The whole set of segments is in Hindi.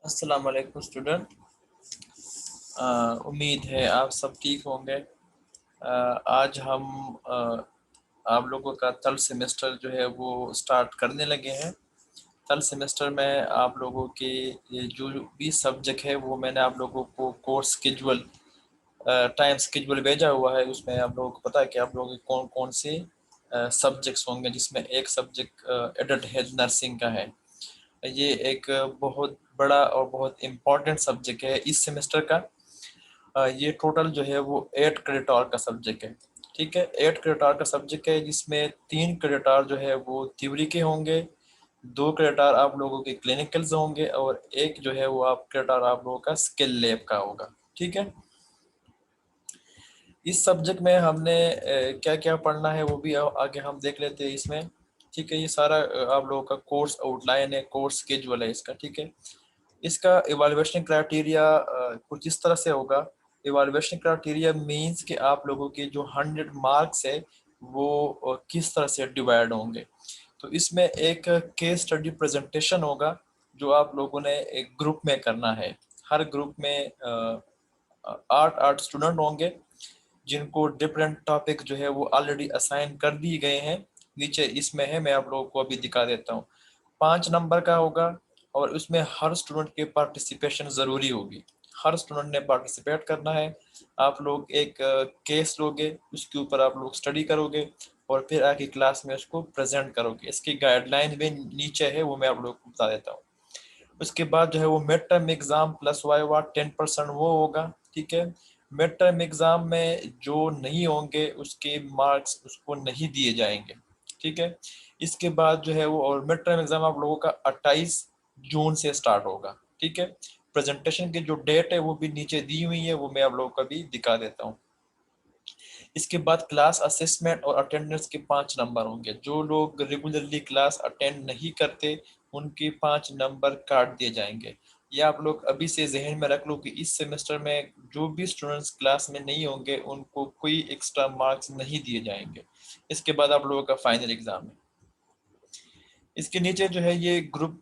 अस्सलाम वालेकुम स्टूडेंट। उम्मीद है आप सब ठीक होंगे। आज हम आप लोगों का थर्ड सेमेस्टर जो है वो स्टार्ट करने लगे हैं। थर्ड सेमेस्टर में आप लोगों के ये जो भी सब्जेक्ट है वो मैंने आप लोगों को कोर्स स्केजुअल टाइम स्केजुअल भेजा हुआ है। उसमें आप लोगों को पता है कि आप लोगों के कौन कौन से सब्जेक्ट्स होंगे, जिसमें एक सब्जेक्ट एडल्ट हेल्थ नर्सिंग का है। ये एक बहुत बड़ा और बहुत इम्पोर्टेंट सब्जेक्ट है इस सेमेस्टर का। ये टोटल जो है वो 8 क्रेडिट आवर का सब्जेक्ट है। ठीक है, 8 क्रेडिट आवर का सब्जेक्ट है, जिसमें 3 क्रेडिट आवर जो है वो थ्योरी के होंगे, 2 क्रेडिट आवर आप लोगों के क्लिनिकल्स होंगे और एक जो है वो आप क्रेडिट आवर आप लोगों का स्किल लैब का होगा। ठीक है, इस सब्जेक्ट में हमने क्या क्या पढ़ना है वो भी आगे हम देख लेते हैं इसमें। ठीक है, ये सारा आप लोगों का कोर्स आउटलाइन है, कोर्स स्केजुअल है इसका। ठीक है, इसका इवैल्यूएशन क्राइटेरिया कुछ इस तरह से होगा। इवैल्यूएशन क्राइटेरिया मींस कि आप लोगों के जो 100 मार्क्स है वो किस तरह से डिवाइड होंगे। तो इसमें एक केस स्टडी प्रेजेंटेशन होगा जो आप लोगों ने एक ग्रुप में करना है। हर ग्रुप में 8 स्टूडेंट होंगे जिनको डिफरेंट टॉपिक जो है वो ऑलरेडी असाइन कर दिए गए हैं। नीचे इसमें है, मैं आप लोगों को अभी दिखा देता हूँ। 5 नंबर का होगा और उसमें हर स्टूडेंट के पार्टिसिपेशन ज़रूरी होगी। हर स्टूडेंट ने पार्टिसिपेट करना है। आप लोग एक केस लोगे, उसके ऊपर आप लोग स्टडी करोगे और फिर आके क्लास में उसको प्रेजेंट करोगे। इसकी गाइडलाइन भी नीचे है, वो मैं आप लोगों को बता देता हूँ। उसके बाद जो है वो mid term exam plus viva 10% वो होगा। ठीक है, मिड टर्म एग्ज़ाम में जो नहीं होंगे उसके मार्क्स उसको नहीं दिए जाएंगे। ठीक है, इसके बाद जो है वो और मिड टर्म एग्ज़ाम आप लोगों का 28 जून से स्टार्ट होगा। ठीक है, प्रेजेंटेशन की जो डेट है वो भी नीचे दी हुई है, वो मैं आप लोगों को भी दिखा देता हूँ। इसके बाद क्लास असेसमेंट और अटेंडेंस के 5 नंबर होंगे। जो लोग रेगुलरली क्लास अटेंड नहीं करते उनके 5 नंबर काट दिए जाएंगे। ये आप लोग अभी से जहन में रख लो कि इस सेमेस्टर में जो भी स्टूडेंट्स क्लास में नहीं होंगे उनको कोई एक्स्ट्रा मार्क्स नहीं दिए जाएंगे। इसके बाद आप लोगों का फाइनल एग्जाम है। इसके नीचे जो है ये ग्रुप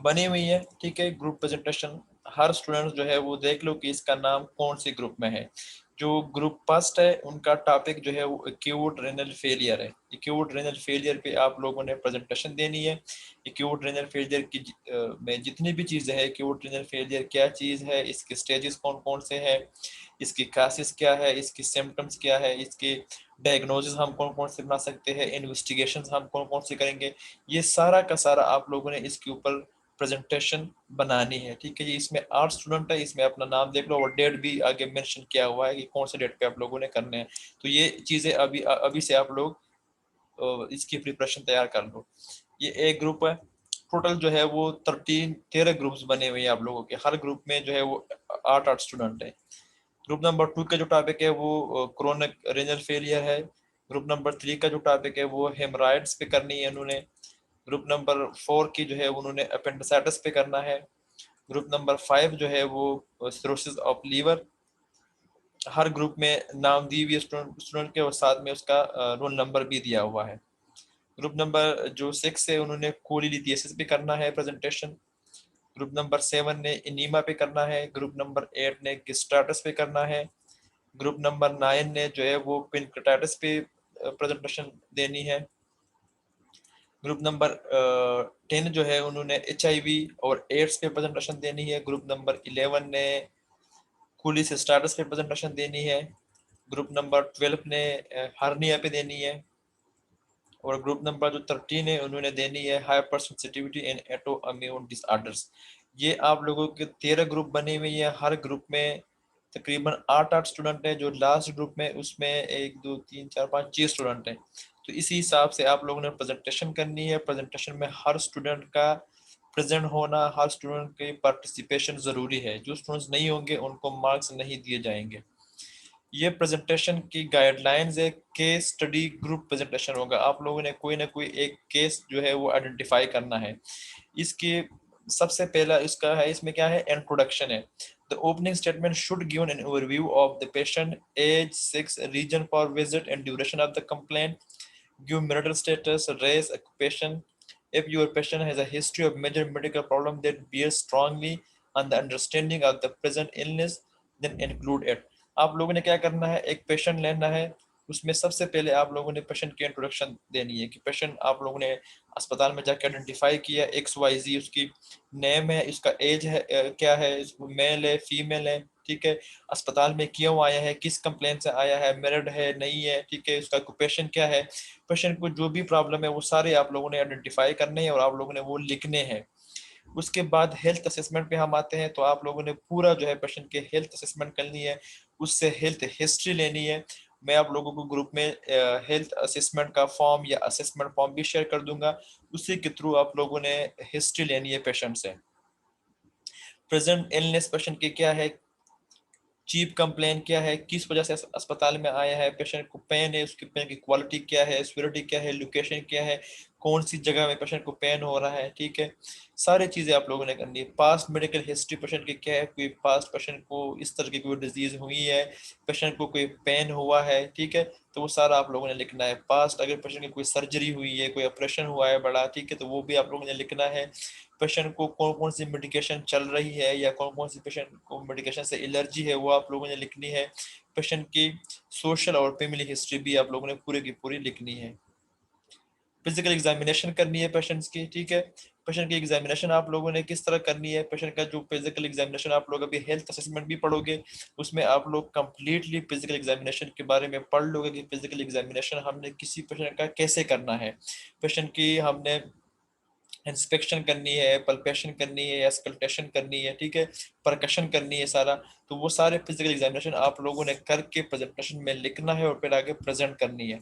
बनी हुई है। ठीक है, ग्रुप प्रेजेंटेशन हर स्टूडेंट जो है वो देख लो कि इसका नाम कौन से ग्रुप में है। जो ग्रुप फर्स्ट है उनका टॉपिक जो है वो एक्यूट रेनल फेलियर है। एक्यूट रेनल फेलियर पे आप लोगों ने प्रेजेंटेशन देनी है। एक्यूट रेनल फेलियर की में जितनी भी चीज़ें हैं, एक्यूट रेनल फेलियर क्या चीज़ है, इसके स्टेजेस कौन कौन से हैं, इसकी कासेस क्या है, इसकी सिम्टम्स क्या है, इसके डायग्नोसिस हम कौन कौन से बना सकते हैं, इन्वेस्टिगेशन हम कौन कौन से करेंगे, ये सारा का सारा आप लोगों ने इसके ऊपर प्रेजेंटेशन बनानी है। ठीक है, ये इसमें 8 स्टूडेंट है, इसमें अपना नाम देख लो और डेट भी आगे मेंशन किया हुआ है कि कौन से डेट पे आप लोगों ने करने हैं। तो ये चीज़ें अभी अभी से आप लोग इसकी प्रिपरेशन तैयार कर लो। ये एक ग्रुप है। टोटल जो है वो 13 ग्रुप्स बने हुए हैं आप लोगों के। हर ग्रुप में जो है वो 8 स्टूडेंट है। ग्रुप नंबर 2 का जो टॉपिक है वो क्रोनिक रेनल फेलियर है। ग्रुप नंबर 3 का जो टॉपिक है वो हेमराइड्स पे करनी है उन्होंने। ग्रुप नंबर 4 की जो है उन्होंने अपेंडिसाइटिस पे करना है। ग्रुप नंबर 5 जो है वो सिरोसिस ऑफ लीवर। हर ग्रुप में नाम दी हुई है स्टूडेंट के और साथ में उसका रोल नंबर भी दिया हुआ है। ग्रुप नंबर जो 6 है उन्होंने कोलिलिथियासिस पे करना है प्रेजेंटेशन। ग्रुप नंबर 7 ने इनीमा पे करना है। ग्रुप नंबर 8 ने गिस्टार्टस पे करना है। ग्रुप नंबर 9 ने जो है वो पेनक्रेटाइटिस पे प्रेजेंटेशन देनी है। ग्रुप नंबर 10 जो है उन्होंने HIV और एड्स पे प्रेजेंटेशन देनी है। ग्रुप नंबर 11 ने कोलिसिस्टाइटिस पे प्रेजेंटेशन देनी है। ग्रुप नंबर 12 ने हार्निया पे देनी है। और ग्रुप नंबर जो 13 है उन्होंने देनी है hyper sensitivity and auto immune disorders. ये आप लोगों के 13 ग्रुप बने हुए हैं। हर ग्रुप में तकरीबन 8 स्टूडेंट हैं। जो लास्ट ग्रुप में उसमें 1 2 3 4 5 6 स्टूडेंट हैं। तो इसी हिसाब से आप लोगों ने प्रेजेंटेशन करनी है। प्रेजेंटेशन में हर स्टूडेंट का प्रेजेंट होना, हर स्टूडेंट की पार्टिसिपेशन ज़रूरी है। जो स्टूडेंट्स नहीं होंगे उनको मार्क्स नहीं दिए जाएंगे। ये प्रेजेंटेशन की गाइडलाइंस है। केस स्टडी ग्रुप प्रेजेंटेशन होगा। आप लोगों ने कोई ना कोई एक केस जो है वो आइडेंटिफाई करना है। इसके सबसे पहला इसका है, इसमें क्या है, इंट्रोडक्शन है। The opening statement should give an overview of the patient, age, sex, reason for visit and duration of the complaint, give marital status, race, occupation. If your patient has a history of major medical problem that bears strongly on the understanding of the present illness, then include it. आप लोगों ने क्या करना है, एक पेशेंट लेना है, उसमें सबसे पहले आप लोगों ने पेशेंट की इंट्रोडक्शन देनी है कि पेशेंट आप लोगों ने अस्पताल में जाकर आइडेंटिफाई किया, XYZ उसकी नेम है, इसका एज है क्या है, मेल है फीमेल है, ठीक है, अस्पताल में क्यों आया है, किस कंप्लेंट से आया है, मैरिड है नहीं है, ठीक है, उसका ऑक्यूपेशन क्या है, पेशेंट को जो भी प्रॉब्लम है वो सारे आप लोगों ने आइडेंटिफाई करने हैं और आप लोगों ने वो लिखने हैं। उसके बाद हेल्थ असेसमेंट पे हम आते हैं, तो आप लोगों ने पूरा जो है पेशेंट के हेल्थ असेसमेंट करनी है, उससे हेल्थ हिस्ट्री लेनी है। मैं आप लोगों को ग्रुप में हेल्थ असेसमेंट का फॉर्म या असेसमेंट फॉर्म भी शेयर कर दूंगा, उसी के थ्रू आप लोगों ने हिस्ट्री लेनी है पेशेंट से। प्रेजेंट इलनेस पेशेंट की क्या है, चीफ कंप्लेन क्या है, किस वजह से अस्पताल में आया है, पेशेंट को पेन है, उसकी पेन की क्वालिटी क्या है, सिवियरिटी क्या है, लोकेशन क्या है, कौन सी जगह में पेशेंट को पेन हो रहा है, ठीक है, सारी चीज़ें आप लोगों ने करनी है। पास्ट मेडिकल हिस्ट्री पेशेंट की क्या है, कोई पास्ट पेशेंट को इस तरह की कोई डिजीज हुई है, पेशेंट को कोई पेन हुआ है, ठीक है, तो वो सारा आप लोगों ने लिखना है। पास्ट अगर पेशेंट की कोई सर्जरी हुई है, कोई ऑपरेशन हुआ है बड़ा, ठीक है, तो वो भी आप लोगों ने लिखना है। पेशेंट को कौन कौन सी मेडिकेशन चल रही है या कौन कौन सी पेशेंट को मेडिकेशन से एलर्जी है, वो आप लोगों ने लिखनी है। पेशेंट की सोशल और फैमिली हिस्ट्री भी आप लोगों ने पूरी की पूरी लिखनी है। फिजिकल एग्जामिनेशन करनी है पेशेंट्स की, ठीक है, पेशेंट की एग्जामिनेशन आप लोगों ने किस तरह करनी है, पेशेंट का जो फिजिकल एग्जामिनेशन आप लोग अभी हेल्थ असेसमेंट भी पढ़ोगे, उसमें आप लोग कंप्लीटली फिजिकल एग्जामिनेशन के बारे में पढ़ लोगे कि फिजिकल एग्जामिनेशन हमने किसी पेशेंट का कैसे करना है, पेशेंट की हमने इंस्पेक्शन करनी है, पल्पेशन करनी है, एस्कल्टेशन करनी है, ठीक है, परकशन करनी है सारा, तो वो सारे फिजिकल एग्जामिनेशन आप लोगों ने करके प्रेजेंटेशन में लिखना है और फिर आगे प्रेजेंट करनी है।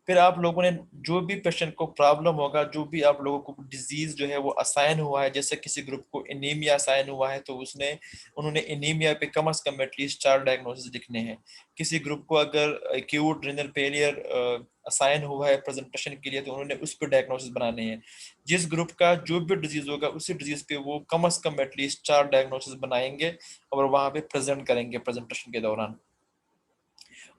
फिर आप लोगों ने जो भी पेशेंट को प्रॉब्लम होगा, जो भी आप लोगों को डिजीज जो है वो असाइन हुआ है, जैसे किसी ग्रुप को एनीमिया असाइन हुआ है तो उसने उन्होंने एनीमिया पे कम से कम एटलीस्ट 4 डायग्नोसिस लिखने हैं। किसी ग्रुप को अगर एक्यूट रीनल फेलियर असाइन हुआ है प्रेजेंटेशन के लिए, तो उन्होंने उस पर डायग्नोसिस बनाने हैं। जिस ग्रुप का जो भी डिजीज होगा उसी डिजीज पे वो कम से कम एटलीस्ट 4 डायग्नोसिस बनाएंगे और वहां पे प्रेजेंट करेंगे प्रेजेंटेशन के दौरान।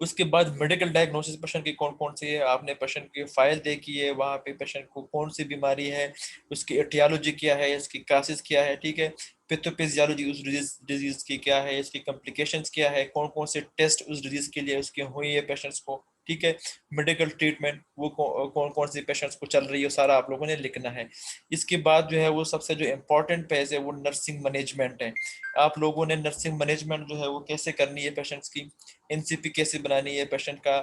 उसके बाद मेडिकल डायग्नोसिस पेशेंट की कौन कौन सी है, आपने पेशेंट की फाइल देखी है, वहाँ पे पेशेंट को कौन सी बीमारी है, उसकी एटियोलॉजी क्या है, इसकी कासिस क्या है, ठीक है, पैथोफिजियोलॉजी उस डिजीज की क्या है, इसकी कॉम्प्लिकेशंस क्या है, कौन कौन से टेस्ट उस डिजीज के लिए उसकी हुई है पेशेंट्स को, ठीक है, मेडिकल ट्रीटमेंट वो कौन कौन सी पेशेंट्स को चल रही है, सारा आप लोगों ने लिखना है। इसके बाद जो है वो सबसे जो इम्पोर्टेंट पेज है वो नर्सिंग मैनेजमेंट है। आप लोगों ने नर्सिंग मैनेजमेंट जो है वो कैसे करनी है पेशेंट्स की, एनसीपी कैसे बनानी है पेशेंट का,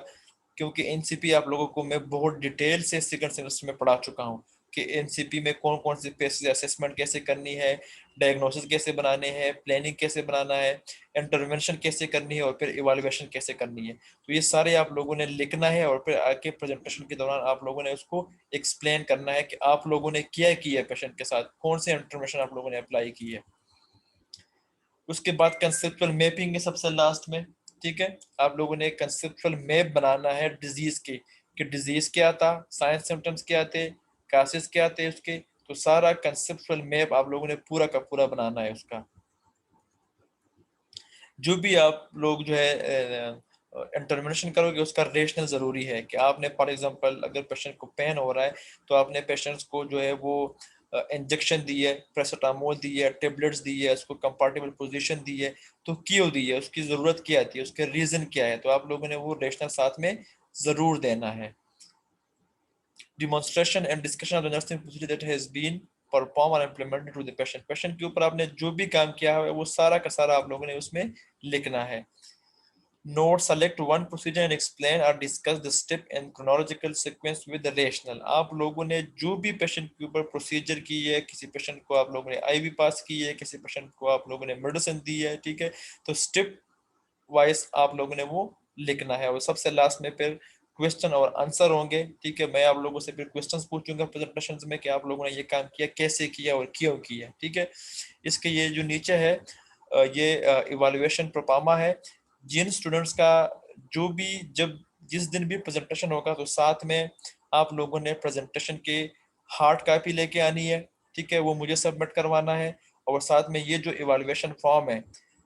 क्योंकि एनसीपी आप लोगों को मैं बहुत डिटेल से सेकंड सेमेस्टर में पढ़ा चुका हूँ कि एनसीपी में कौन कौन सी पेशेंट असेसमेंट कैसे करनी है, डायग्नोसिस कैसे बनाने हैं, प्लानिंग कैसे बनाना है, इंटरवेंशन कैसे करनी है और फिर इवैल्यूएशन कैसे करनी है। तो ये सारे आप लोगों ने लिखना है और फिर आके प्रेजेंटेशन के दौरान आप लोगों ने उसको एक्सप्लेन करना है कि आप लोगों ने क्या किया है पेशेंट के साथ, कौन से इंटरवेंशन आप लोगों ने अप्लाई की है। उसके बाद कंसेप्चुअल मैपिंग है सबसे लास्ट में, ठीक है, आप लोगों ने एक कंसेप्चुअल मैप बनाना है डिजीज के, कि डिजीज क्या था, साइंस सिम्टम्स क्या थे, कासेस क्या थे उसके, तो सारा कंसेप्चुअल मैप आप लोगों ने पूरा का पूरा बनाना है उसका। जो भी आप लोग जो है इंटरवेंशन करोगे उसका रेशनल जरूरी है, कि आपने फॉर एग्जांपल अगर पेशेंट को पेन हो रहा है तो आपने पेशेंट्स को जो है वो इंजेक्शन दी है, पैरासीटामोल दी है, टेबलेट्स दी है, उसको कंपार्टेबल पोजीशन दी है, तो क्यों दी है, उसकी जरूरत क्या थी, उसके रीजन क्या है, तो आप लोगों ने वो रेशनल साथ में जरूर देना है। Demonstration and discussion of the nursing procedure that has been perform और implemented to the patient, patient के ऊपर आपने जो भी काम किया है वो सारा का सारा आप लोगों ने उसमें लिखना है। Note, select one procedure and explain or discuss the step in chronological sequence with the rational। आप लोगों ने जो भी पेशेंट के ऊपर प्रोसीजर की है, किसी पेशेंट को आप लोगों ने आईवी पास की है, किसी पेशेंट को आप लोगों ने मेडिसिन दी है, ठीक है, तो स्टेप वाइज आप लोगों ने वो लिखना है। और सबसे लास्ट में फिर क्वेश्चन और आंसर होंगे, ठीक है, मैं आप लोगों से फिर क्वेश्चंस पूछूंगा प्रेजेंटेशन में कि आप लोगों ने ये काम किया, कैसे किया और क्यों किया, ठीक है। इसके ये जो नीचे है ये इवैल्यूएशन प्रोपामा है। जिन स्टूडेंट्स का जो भी जब जिस दिन भी प्रेजेंटेशन होगा तो साथ में आप लोगों ने प्रेजेंटेशन के हार्ड कॉपी लेके आनी है, ठीक है, वो मुझे सबमिट करवाना है। और साथ में ये जो इवैल्यूएशन फॉर्म है,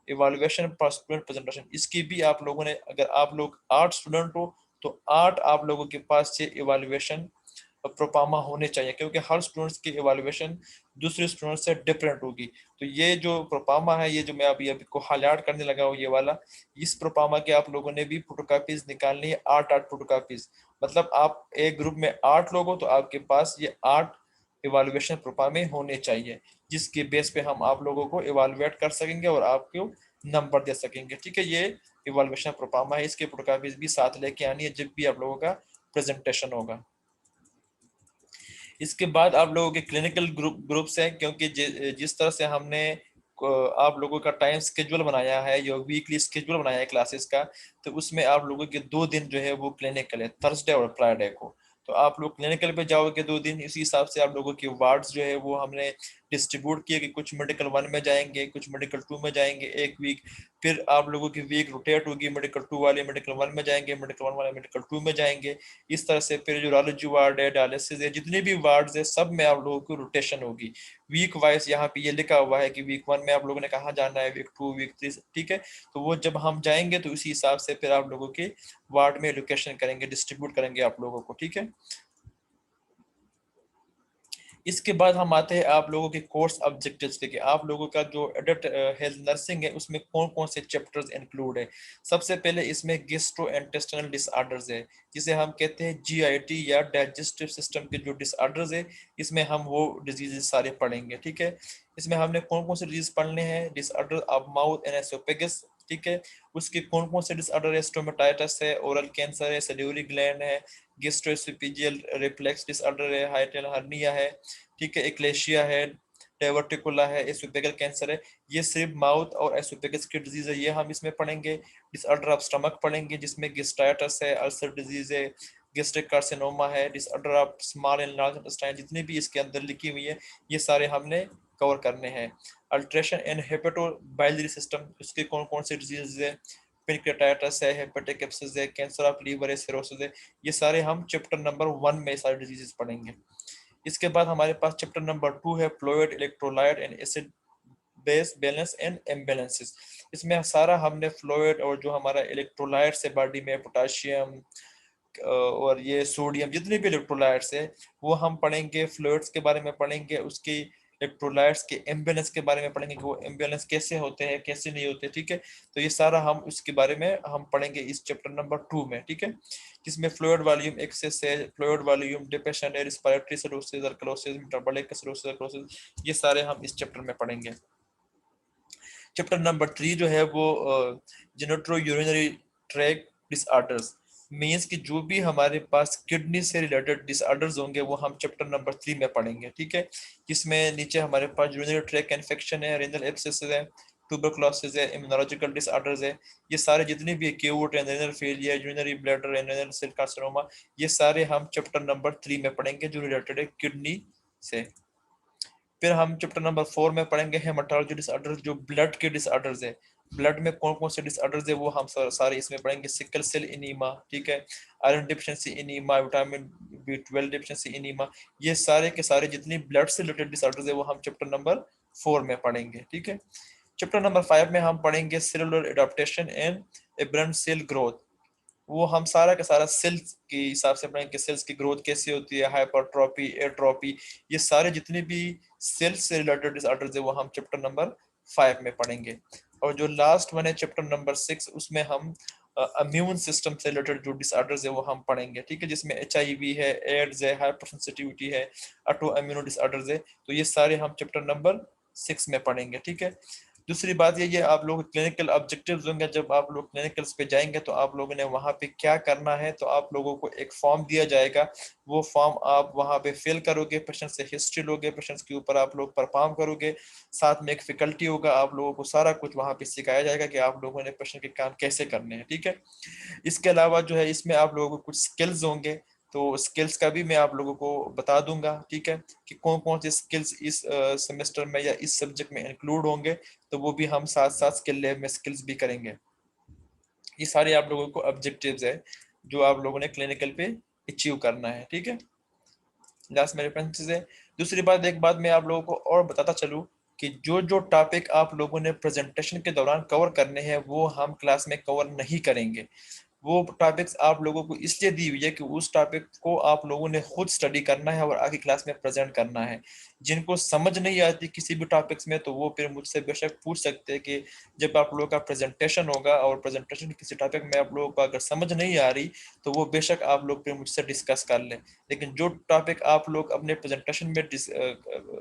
इवैल्यूएशन पर स्टूडेंट प्रेजेंटेशन, इसकी भी आप लोगों ने, अगर आप लोग 8 स्टूडेंट हो तो 8 आप लोगों के पास से इवैल्यूएशन प्रोपामा होने चाहिए, क्योंकि हर स्टूडेंट्स की इवैल्यूएशन दूसरे स्टूडेंट से डिफरेंट होगी। तो ये जो प्रोपामा है, ये जो मैं अभी अभी को हाईलाइट करने लगा हूँ, ये वाला, इस प्रोपामा के आप लोगों ने भी फोटोकॉपीज निकालनी है, 8 फोटोकॉपीज। मतलब आप एक ग्रुप में 8 लोग हो तो आपके पास ये 8 इवैल्यूएशन प्रोपामे होने चाहिए, जिसके बेस पे हम आप लोगों को इवैल्यूएट कर सकेंगे और आपको नंबर दे सकेंगे। ठीक है, ये इवैल्यूएशन प्रोपामा है, इसके फोटोकॉपीज भी साथ लेके आनी है जब भी आप लोगों का प्रेजेंटेशन होगा। इसके बाद आप लोगों के क्लिनिकल ग्रुप्स हैं, क्योंकि जिस तरह से हमने आप लोगों का टाइम स्केड्यूल बनाया है, या वीकली स्केड्यूल बनाया है क्लासेस का, तो उसमें आप लोगों के 2 दिन जो है वो क्लिनिकल है, थर्सडे और फ्राइडे को। तो आप लोग क्लिनिकल पे जाओगे 2 दिन, इसी हिसाब से आप लोगों की वार्ड्स जो है वो हमने डिस्ट्रीब्यूट किए कि कुछ मेडिकल 1 में जाएंगे, कुछ मेडिकल 2 में जाएंगे एक वीक। फिर आप लोगों की वीक रोटेट होगी, मेडिकल 2 वाले मेडिकल 1 में जाएंगे, मेडिकल 1 वाले मेडिकल 2 में जाएंगे। इस तरह से फिर जो यूरोलॉजी वार्ड है, डायलिसिस है, जितने भी वार्ड्स है, सब में आप लोगों की रोटेशन होगी वीक वाइज। यहाँ पे ये लिखा हुआ है कि वीक 1 में आप लोगों ने कहाँ जाना है, वीक 2, वीक 3, ठीक है। तो वो जब हम जाएंगे तो इसी हिसाब से फिर आप लोगों के वार्ड में लोकेशन करेंगे, डिस्ट्रीब्यूट करेंगे आप लोगों को, ठीक है। इसके बाद हम आते हैं आप लोगों के कोर्स ऑब्जेक्टिव्स पे, कि आप लोगों का जो एडल्ट हेल्थ नर्सिंग है उसमें कौन कौन से चैप्टर्स इंक्लूड है। सबसे पहले इसमें गैस्ट्रोइंटेस्टाइनल डिसऑर्डर्स है, जिसे हम कहते हैं जीआईटी या डाइजेस्टिव सिस्टम के जो डिसऑर्डर्स है, इसमें हम वो डिजीजेस सारे पढ़ेंगे, ठीक है। इसमें हमने कौन कौन से डिजीज पढ़ने हैं, disorder of mouth and oesophagus, ठीक है। उसके कौन कौन से डिसऑर्डर है, स्टोमेटाइटिस है, ओरल कैंसर है, सैलिवरी ग्लैंड है, गैस्ट्रोएसोफेजियल रिफ्लेक्स डिसऑर्डर है, हाइटल हर्निया है, ठीक है, एक्लेशिया है, डाइवर्टिकुला है, एसोफेगल कैंसर है। ये सिर्फ माउथ और एसोफेगस की डिजीज है, ये हम इसमें पढ़ेंगे। डिसऑर्डर ऑफ स्टमक पढ़ेंगे, जिसमें गेस्ट्राइटिस है, अल्सर डिजीज है, गेस्ट्रिक कार्सिनोमा है, disorder of small and large intestine, जितनी भी इसके अंदर लिखी हुई है ये सारे हमने कवर करने हैं। अल्ट्रेशन एंड हेपेटोबाइलरी सिस्टम, उसके कौन कौन से डिजीज है, पेनक्रेटाइटिस है, हेपेटिक एप्सिस है, कैंसर ऑफ लीवर है, सिरोसिस है, ये सारे हम चैप्टर नंबर 1 में सारे डिजीजेस पढ़ेंगे। इसके बाद हमारे पास चैप्टर नंबर 2 है fluid, electrolyte and acid base balance and imbalances. इसमें सारा हमने फ्लूइड और जो हमारा इलेक्ट्रोलाइट्स है बॉडी में, पोटाशियम और ये सोडियम, जितने भी इलेक्ट्रोलाइट्स है वो हम पढ़ेंगे, फ्लूइड्स के बारे में पढ़ेंगे, उसकी इलेक्ट्रोलाइट्स के इम्बैलेंस के बारे में पढ़ेंगे कि वो इम्बैलेंस कैसे होते हैं, कैसे नहीं होते, ठीक है। तो ये सारा हम उसके बारे में हम पढ़ेंगे इस चैप्टर नंबर 2 में, ठीक है। जिसमें फ्लूइड वॉल्यूम एक्सेस है, फ्लूइड वॉल्यूम डिप्रेशन है, respiratory cirrhosis, alkalosis, metabolic cirrhosis, alkalosis, ये सारे हम इस चैप्टर में पढ़ेंगे। चैप्टर नंबर 3 जो है वो जेनेट्रो यूरिनरी ट्रैक डिसऑर्डर्स, मीन्स कि जो भी हमारे पास किडनी से रिलेटेड डिसऑर्डर्स होंगे वो हम चैप्टर नंबर 3 में पढ़ेंगे, ठीक है। जिसमें नीचे हमारे पास यूरिनरी ट्रैक इन्फेक्शन है, रेनल एब्सेस है, ट्यूबरकुलोसिस है, इम्यूनोलॉजिकल डिसऑर्डर्स है, ये सारे जितने भी acute renal failure, urinary bladder, renal cell carcinoma, ये सारे हम चैप्टर नंबर 3 में पढ़ेंगे जो रिलेटेड है किडनी से। फिर हम चैप्टर नंबर 4 में पढ़ेंगे हेमाटोलॉजी डिसऑर्डर्स, जो ब्लड के डिसऑर्डर्स है, ब्लड में कौन कौन से डिसऑर्डर्स है वो हम सारे इसमें पढ़ेंगे। सिकल सेल इनीमा, ठीक है, iron deficiency anaemia, vitamin B12 deficiency anaemia, ये सारे के सारे जितनी ब्लड से रिलेटेड डिसऑर्डर्स है वो हम चैप्टर नंबर 4 में पढ़ेंगे, ठीक है। चैप्टर नंबर 5 में हम पढ़ेंगे cellular adaptation and aberrant cell growth, वो हम सारा का सारा सेल्स के हिसाब से पढ़ेंगे, सेल्स की ग्रोथ कैसे होती है, हाइपरट्रॉपी, एट्रोपी, ये सारे जितने भी सेल्स से रिलेटेड डिसऑर्डर्स है वो हम चैप्टर नंबर 5 में पढ़ेंगे। और जो लास्ट वन है चैप्टर नंबर 6, उसमें हम इम्यून सिस्टम से रिलेटेड जो डिसऑर्डर्स है वो हम पढ़ेंगे, ठीक है, जिसमें HIV है, एड्स है, हाइपर सेंसिटिविटी है, ऑटो इम्यूनो डिसऑर्डर्स है, तो ये सारे हम चैप्टर नंबर 6 में पढ़ेंगे, ठीक है। दूसरी बात ये आप लोग क्लिनिकल ऑब्जेक्टिव्स होंगे, जब आप लोग क्लिनिकल्स पे जाएंगे तो आप लोगों ने वहाँ पे क्या करना है, तो आप लोगों को एक फॉर्म दिया जाएगा, वो फॉर्म आप वहाँ पे फिल करोगे, पेशेंट से हिस्ट्री लोगे, पेशेंट्स के ऊपर आप लोग परफॉर्म करोगे, साथ में एक फैकल्टी होगा, आप लोगों को सारा कुछ वहाँ पे सिखाया जाएगा कि आप लोगों ने पेशेंट के काम कैसे करने हैं, ठीक है। इसके अलावा जो है इसमें आप लोगों को कुछ स्किल्स होंगे, तो स्किल्स का भी मैं आप लोगों को बता दूंगा, ठीक है, कि कौन कौन से स्किल्स इस सेमेस्टर में या इस सब्जेक्ट में इंक्लूड होंगे, तो वो भी हम साथ साथ स्किल लैब में स्किल्स भी करेंगे। ये सारे आप लोगों को ऑब्जेक्टिव्स है जो आप लोगों ने क्लिनिकल पे अचीव करना है, ठीक है। लास्ट में रेफरेंसेस है। दूसरी बात, एक बात मैं आप लोगों को और बताता चलूँ कि जो जो टॉपिक आप लोगों ने प्रेजेंटेशन के दौरान कवर करने हैं वो हम क्लास में कवर नहीं करेंगे। वो टॉपिक्स आप लोगों को इसलिए दी हुई है कि उस टॉपिक को आप लोगों ने खुद स्टडी करना है और आगे क्लास में प्रेजेंट करना है। जिनको समझ नहीं आती किसी भी टॉपिक्स में तो वो फिर मुझसे बेशक पूछ सकते हैं कि जब आप लोगों का प्रेजेंटेशन होगा और प्रेजेंटेशन किसी टॉपिक में आप लोगों को अगर समझ नहीं आ रही तो वो बेशक आप लोग फिर मुझसे डिस्कस कर लें। लेकिन जो टॉपिक आप लोग अपने प्रेजेंटेशन में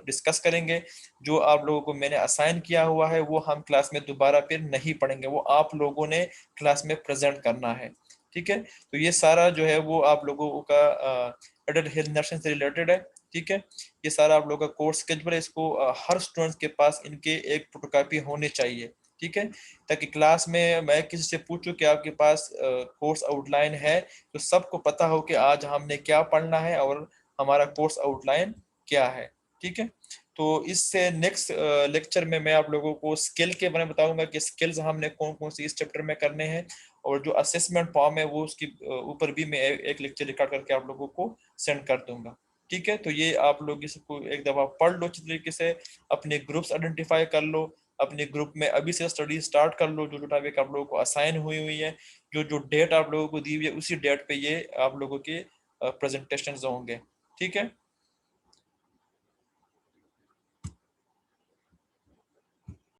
डिस्कस करेंगे, जो आप लोगों को मैंने असाइन किया हुआ है, वो हम क्लास में दोबारा फिर नहीं पढ़ेंगे, वो आप लोगों ने क्लास में प्रेजेंट करना है। ठीक है, तो ये सारा जो है वो आप लोगों का एडल्ट हेल्थ नर्सिंग से रिलेटेड है। ठीक है, ये सारा आप लोगों का कोर्स स्केड्यूल है, इसको हर स्टूडेंट के पास इनके एक फोटोकॉपी होने चाहिए। ठीक है, ताकि क्लास में मैं किसी से पूछूं कि आपके पास कोर्स आउटलाइन है, तो सबको पता हो कि आज हमने क्या पढ़ना है और हमारा कोर्स आउटलाइन क्या है। ठीक है, तो इससे नेक्स्ट लेक्चर में मैं आप लोगों को स्किल के बारे में बताऊंगा कि स्किल्स हमने कौन कौन सी इस चैप्टर में करने हैं, और जो असेसमेंट फॉर्म है वो उसकी ऊपर भी मैं एक लेक्चर रिकॉर्ड करके आप लोगों को सेंड कर दूंगा। ठीक है, तो ये आप लोग इसको एक दफा पढ़ लो अच्छी तरीके से, अपने ग्रुप्स आइडेंटिफाई कर लो, अपने ग्रुप में अभी से स्टडी स्टार्ट कर लो, जो जो टॉपिक आप लोगों को असाइन हुई हुई है, जो जो डेट आप लोगों को दी हुई है उसी डेट पे ये आप लोगों के प्रेजेंटेशन होंगे। ठीक है।